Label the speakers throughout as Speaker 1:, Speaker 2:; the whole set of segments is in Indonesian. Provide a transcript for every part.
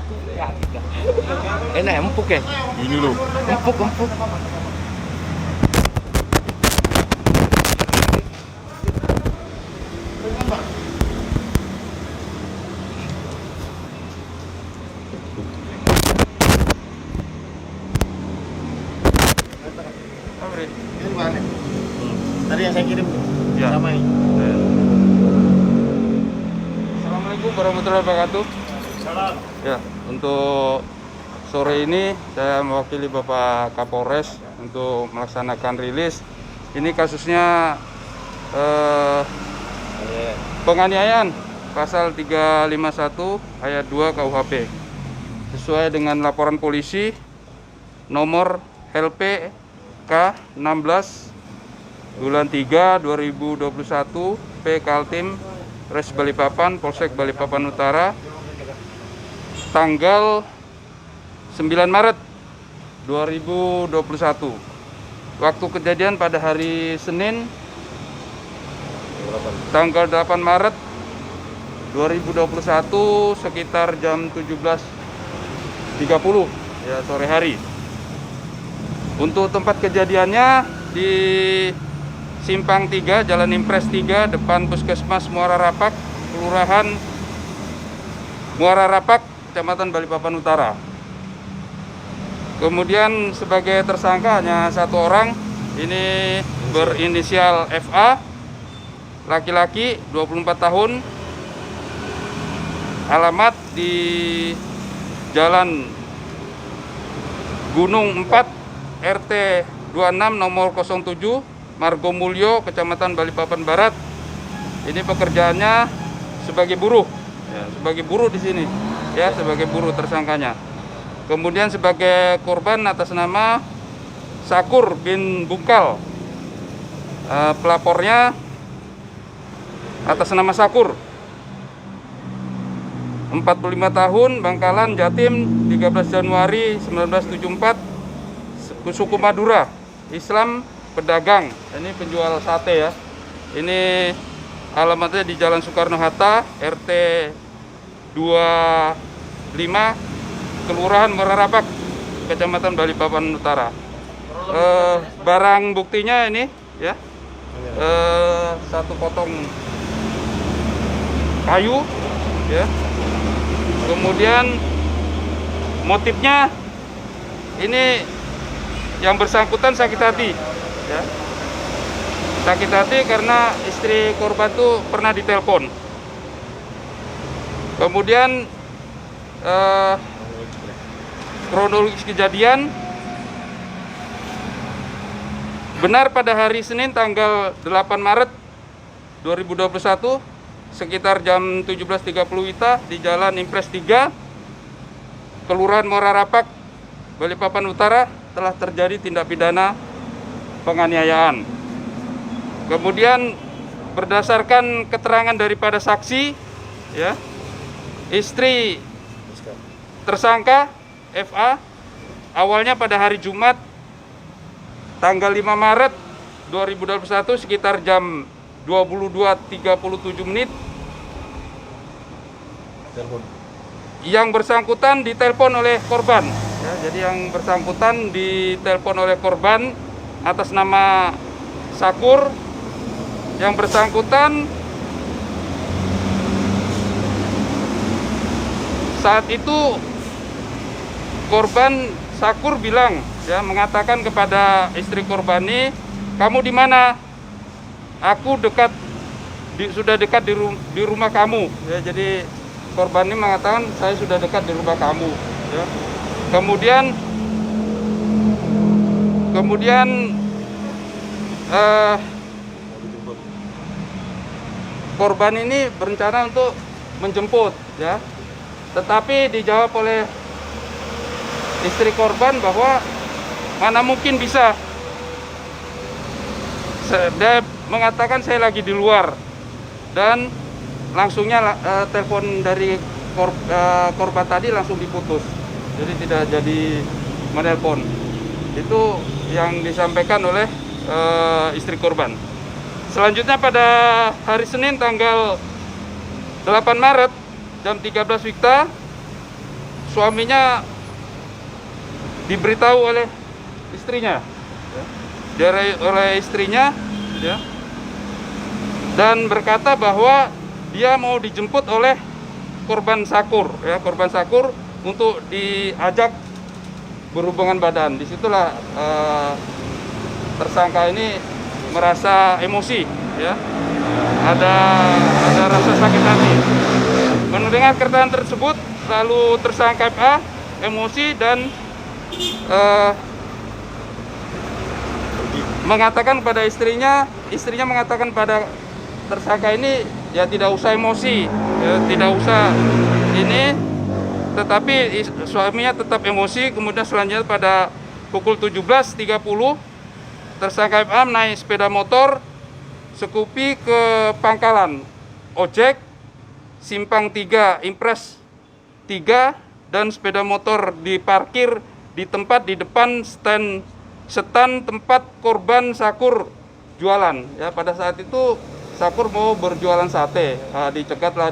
Speaker 1: Enak ya, empuk ya?
Speaker 2: Ini loh.
Speaker 1: Empuk.
Speaker 3: Ini mana? Tadi yang saya kirim tuh.
Speaker 2: Ya.
Speaker 3: Sama ini.
Speaker 2: Assalamualaikum warahmatullahi wabarakatuh.
Speaker 3: Salam.
Speaker 2: Ya, untuk sore ini saya mewakili Bapak Kapolres untuk melaksanakan rilis. Ini kasusnya penganiayaan pasal 351 ayat 2 KUHP. Sesuai dengan laporan polisi nomor LPK 16 bulan 3 2021 P Kaltim Res Balikpapan Polsek Balikpapan Utara tanggal 9 Maret 2021. Waktu kejadian pada hari Senin tanggal 8 Maret 2021 sekitar jam 17.30 ya, sore hari. Untuk tempat kejadiannya di Simpang 3 Jalan Impres 3 depan Puskesmas Muara Rapak, Kelurahan Muara Rapak, Kecamatan Balikpapan Utara. Kemudian sebagai tersangka hanya satu orang, ini berinisial FA, laki-laki 24 tahun, alamat di Jalan Gunung 4 RT 26 nomor 07 Margomulyo, Kecamatan Balikpapan Barat. Ini pekerjaannya sebagai buruh, ya, sebagai buruh di sini, ya, sebagai buruh tersangkanya. Kemudian sebagai korban atas nama Sakur bin Bungkal, pelapornya atas nama Sakur, 45 tahun, Bangkalan, Jatim, 13 Januari 1974, suku Madura, Islam, pedagang. Ini penjual sate ya. Ini alamatnya di Jalan Soekarno-Hatta, RT 25, Kelurahan Muara Rapak, Kecamatan Balikpapan Utara. Barang buktinya ini ya, satu potong kayu ya. Kemudian motifnya ini yang bersangkutan sakit hati ya. Sakit hati karena istri korban tuh pernah ditelepon. Kemudian kronologis kejadian benar pada hari Senin tanggal 8 Maret 2021 sekitar jam 17.30 WITA di Jalan Impres 3 Kelurahan Muara Rapak, Balikpapan Utara telah terjadi tindak pidana penganiayaan. Kemudian berdasarkan keterangan daripada saksi ya, istri tersangka FA awalnya pada hari Jumat tanggal 5 Maret 2021 sekitar jam 22.37 menit yang bersangkutan ditelepon oleh korban ya, jadi yang bersangkutan ditelepon oleh korban atas nama Sakur. Yang bersangkutan saat itu korban Sakur bilang ya, mengatakan kepada istri korban ini, "Kamu di mana? Aku sudah dekat di rumah kamu." Ya, jadi korban ini mengatakan, "Saya sudah dekat di rumah kamu." Ya. Kemudian korban ini berencana untuk menjemput ya, tetapi dijawab oleh istri korban bahwa mana mungkin bisa. Dia mengatakan saya lagi di luar, dan langsungnya telepon dari korban tadi langsung diputus, jadi tidak jadi menelpon. Itu yang disampaikan oleh istri korban. Selanjutnya pada hari Senin tanggal 8 Maret jam 13 WITA suaminya diberitahu oleh istrinya, ya, oleh istrinya, ya, dan berkata bahwa dia mau dijemput oleh korban Sakur, ya, korban Sakur untuk diajak berhubungan badan. Disitulah tersangka ini merasa emosi, ya, ada rasa sakit hati. Mendengar keterangan tersebut, lalu tersangka FA emosi dan mengatakan pada istrinya mengatakan pada tersangka ini, ya tidak usah emosi, ya, tidak usah ini, tetapi suaminya tetap emosi. Kemudian selanjutnya pada pukul 17.30 tersangka FA naik sepeda motor Scoopy ke pangkalan ojek Simpang 3 Impres 3 dan sepeda motor diparkir di tempat di depan stand tempat korban Sakur jualan, ya. Pada saat itu Sakur mau berjualan sate, dicegatlah,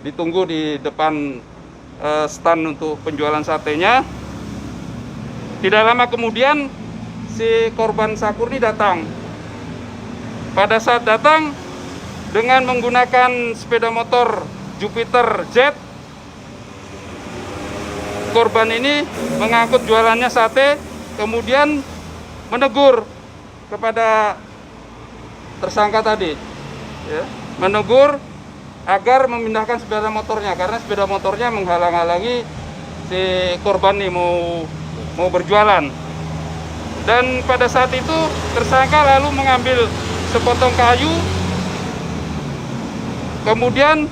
Speaker 2: ditunggu di depan stand untuk penjualan satenya. Tidak lama kemudian si korban Sakur ini datang. Pada saat datang dengan menggunakan sepeda motor Jupiter Jet, korban ini mengangkut jualannya sate, kemudian menegur kepada tersangka tadi, ya, menegur agar memindahkan sepeda motornya karena sepeda motornya menghalang-halangi si korban ini mau berjualan. Dan pada saat itu tersangka lalu mengambil sepotong kayu, kemudian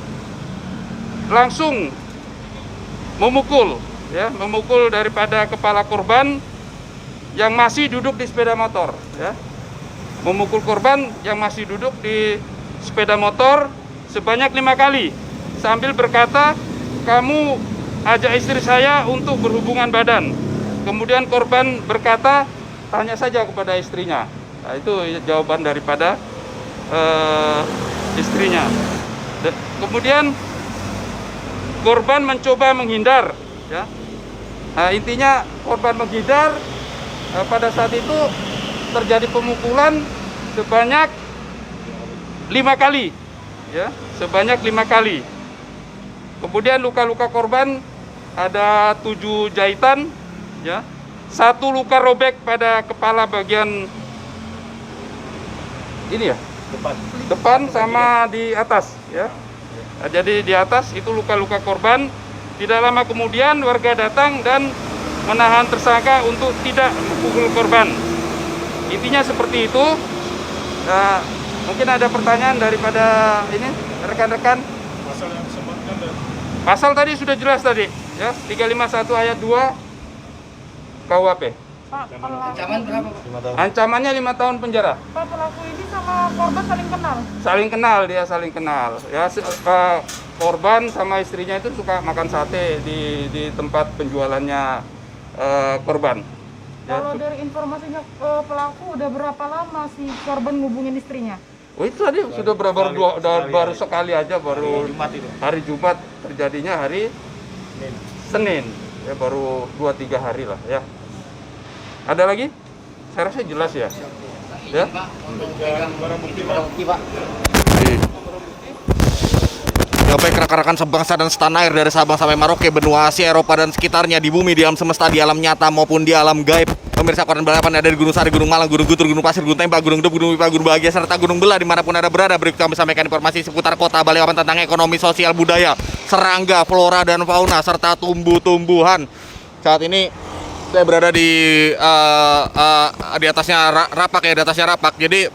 Speaker 2: langsung memukul daripada kepala korban yang masih duduk di sepeda motor, ya. Memukul korban yang masih duduk di sepeda motor sebanyak 5 kali sambil berkata, "Kamu ajak istri saya untuk berhubungan badan." Kemudian korban berkata, "Tanya saja kepada istrinya." Nah, itu jawaban daripada istrinya. Kemudian korban mencoba menghindar, ya. Nah, intinya korban menghindar. Pada saat itu terjadi pemukulan sebanyak 5 kali, ya, sebanyak 5 kali. Kemudian luka-luka korban ada 7 jahitan, ya, 1 luka robek pada kepala bagian ini, ya, depan sama di atas, ya. Nah, jadi di atas itu luka-luka korban. Tidak lama kemudian warga datang dan menahan tersangka untuk tidak memukul korban. Intinya seperti itu. Nah, mungkin ada pertanyaan daripada ini rekan-rekan.
Speaker 3: Pasal yang disebutkan dan
Speaker 2: Pasal tadi sudah jelas tadi, ya, 351 ayat 2 KUHP.
Speaker 4: Pak,
Speaker 3: ancaman berapa, Pak? 5 tahun.
Speaker 2: Ancamannya 5 tahun penjara.
Speaker 4: Pak, pelaku ini sama korban saling kenal.
Speaker 2: Saling kenal. Ya, korban sama istrinya itu suka makan sate di tempat penjualannya korban. Ya.
Speaker 4: Kalau dari informasinya pelaku udah berapa lama si korban ngubungin istrinya?
Speaker 2: Oh, itu tadi sudah baru sekali aja, baru
Speaker 3: Jumat itu.
Speaker 2: hari Jumat, terjadinya hari Senin. Ya, baru 2-3 hari lah, ya. Ada lagi? Saya rasa jelas, ya. Ya.
Speaker 3: Barang bukti, Pak.
Speaker 1: Ya baik rekan-rekan sebangsa dan setanah air dari Sabang sampai Merauke, benua Asia, Eropa dan sekitarnya, di bumi, di alam semesta, di alam nyata maupun di alam gaib. Pemirsa koran balapan ada di Gunung Sari, Gunung Malang, Gunung Gutur, Gunung Pasir, Gunung Tembak, Gunung Dep, Gunung Pipa, Gunung Bahagia, serta Gunung Belah. Dimanapun Anda berada, berikut kami sampaikan informasi seputar kota Balikpapan tentang ekonomi, sosial, budaya, serangga, flora dan fauna, serta tumbuh-tumbuhan. Saat ini saya berada di atasnya Rapak, ya, di atasnya Rapak. Jadi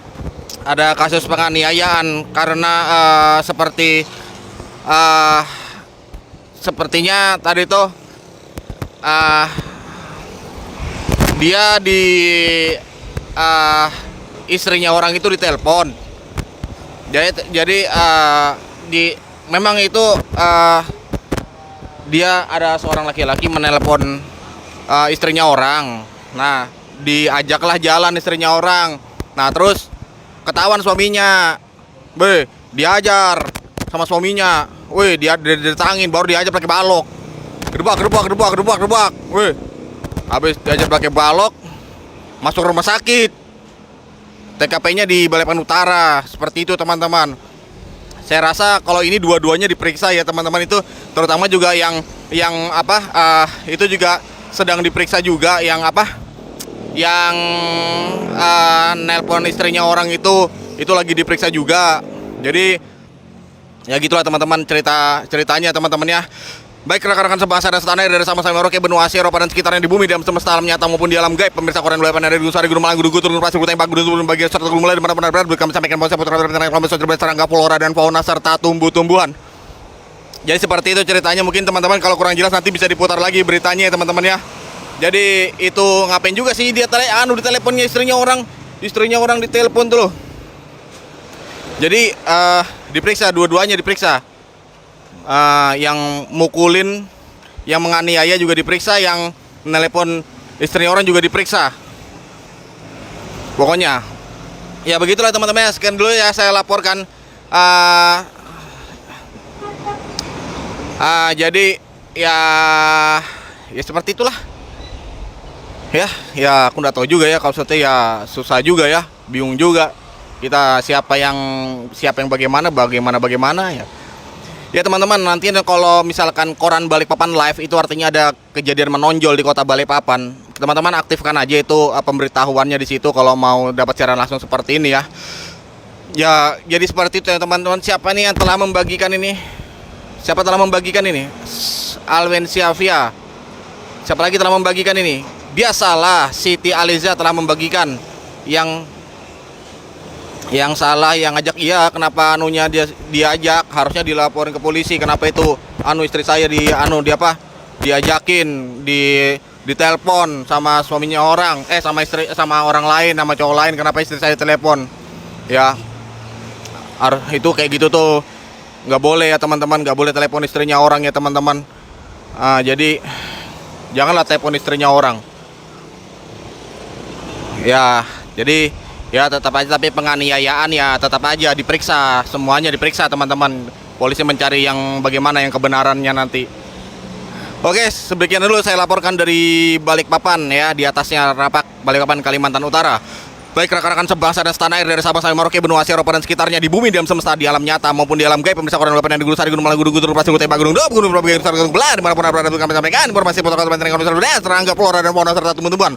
Speaker 1: ada kasus penganiayaan karena sepertinya tadi tuh dia istrinya orang itu ditelepon. Jadi memang itu dia ada seorang laki-laki menelpon istrinya orang. Nah, diajaklah jalan istrinya orang. Nah, terus ketahuan suaminya. Diajar sama suaminya. Wih, dia ditangin, baru diajar pakai balok. Gedebak. Wih. Habis diajar pakai balok, masuk rumah sakit. TKP-nya di Balikpapan Utara. Seperti itu teman-teman. Saya rasa kalau ini dua-duanya diperiksa ya teman-teman, itu terutama juga yang itu juga sedang diperiksa juga yang nelpon istrinya orang itu lagi diperiksa juga. Jadi ya gitulah teman-teman ceritanya teman-teman ya. Baik rekan-rekan sebangsa dan setanah dari sama-sama Merauke, benua Asia, Eropa dan sekitarnya di bumi, di alam semesta, alam nyata maupun di alam gaib. Pemirsa koran Balikpapan dari Gunung Sari, Gunung Malang, Gunung Gutur, Gunung Pasir, Gunung Tembak, Gunung bagian serta Gunung Mulai, di mana benar-benar kami sampaikan bahwa putra serangga, flora dan fauna serta tumbuh-tumbuhan. Jadi seperti itu ceritanya. Mungkin teman-teman kalau kurang jelas nanti bisa diputar lagi beritanya ya teman-teman ya. Jadi itu ngapain juga sih dia di teleponnya istrinya orang ditelepon tuh loh. Jadi diperiksa, dua-duanya diperiksa. Yang mukulin, yang menganiaya juga diperiksa, yang menelepon istrinya orang juga diperiksa. Pokoknya ya begitulah teman-teman. Sekian dulu ya saya laporkan. Jadi ya seperti itulah. Ya aku nggak tahu juga ya, kalau seperti ya susah juga ya, bingung juga kita siapa yang bagaimana ya. Ya teman-teman, nanti kalau misalkan koran Balikpapan live itu artinya ada kejadian menonjol di kota Balikpapan. Teman-teman aktifkan aja itu pemberitahuannya di situ kalau mau dapat siaran langsung seperti ini ya. Ya jadi seperti itu ya teman-teman. Siapa nih yang telah membagikan ini? Siapa telah membagikan ini? Alwen Siavia. Siapa lagi telah membagikan ini? Biasalah Siti Aliza telah membagikan. Yang salah yang ngajak, iya kenapa anunya diajak, harusnya dilaporin ke polisi. Kenapa itu istri saya diajakin ditelepon sama suaminya orang, sama orang lain, sama cowok lain, kenapa istri saya telepon? Ya itu kayak gitu tuh nggak boleh ya teman-teman, nggak boleh telepon istrinya orang ya teman-teman. Jadi janganlah telepon istrinya orang ya. Jadi ya tetap aja, tapi penganiayaan ya tetap aja diperiksa, semuanya diperiksa teman-teman. Polisi mencari yang bagaimana yang kebenarannya nanti. Oke, sebegian dulu saya laporkan dari Balikpapan ya, di atasnya Rapak, Balikpapan, Kalimantan Utara. Baik rekan-rekan sebangsa dan setanah air dari Sabang sampai Merauke, benua Asia, Eropa dan sekitarnya di bumi, di alam semesta, di alam nyata maupun di alam gaib. Pemirsa koran Balikpapan di Gunung Sari, Gunung Malang, Gunung Gutur, Gunung Pasir, Gunung Tembak, Gunung Dop, Gunung Belah, Gunung Belah, di mana pun berada kami sampaikan informasi protokol kesehatan, serangga, flora dan fauna serta tumbuh-tumbuhan.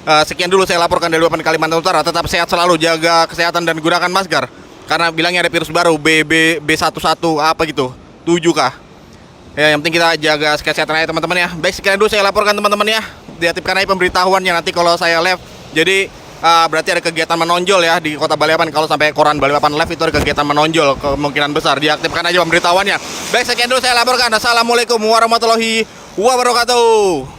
Speaker 1: Sekian dulu saya laporkan dari Balikpapan, Kalimantan Utara. Tetap sehat selalu, jaga kesehatan dan gunakan masker. Karena bilangnya ada virus baru B11 apa gitu, 7K. Ya yang penting kita jaga kesehatan aja teman-teman ya. Baik, sekian dulu saya laporkan teman-teman ya. Diaktifkan aja pemberitahuannya nanti kalau saya live. Jadi berarti ada kegiatan menonjol ya di kota Balikpapan. Kalau sampai koran Balikpapan live itu ada kegiatan menonjol, kemungkinan besar. Diaktifkan aja pemberitahuannya. Baik, sekian dulu saya laporkan. Assalamualaikum warahmatullahi wabarakatuh.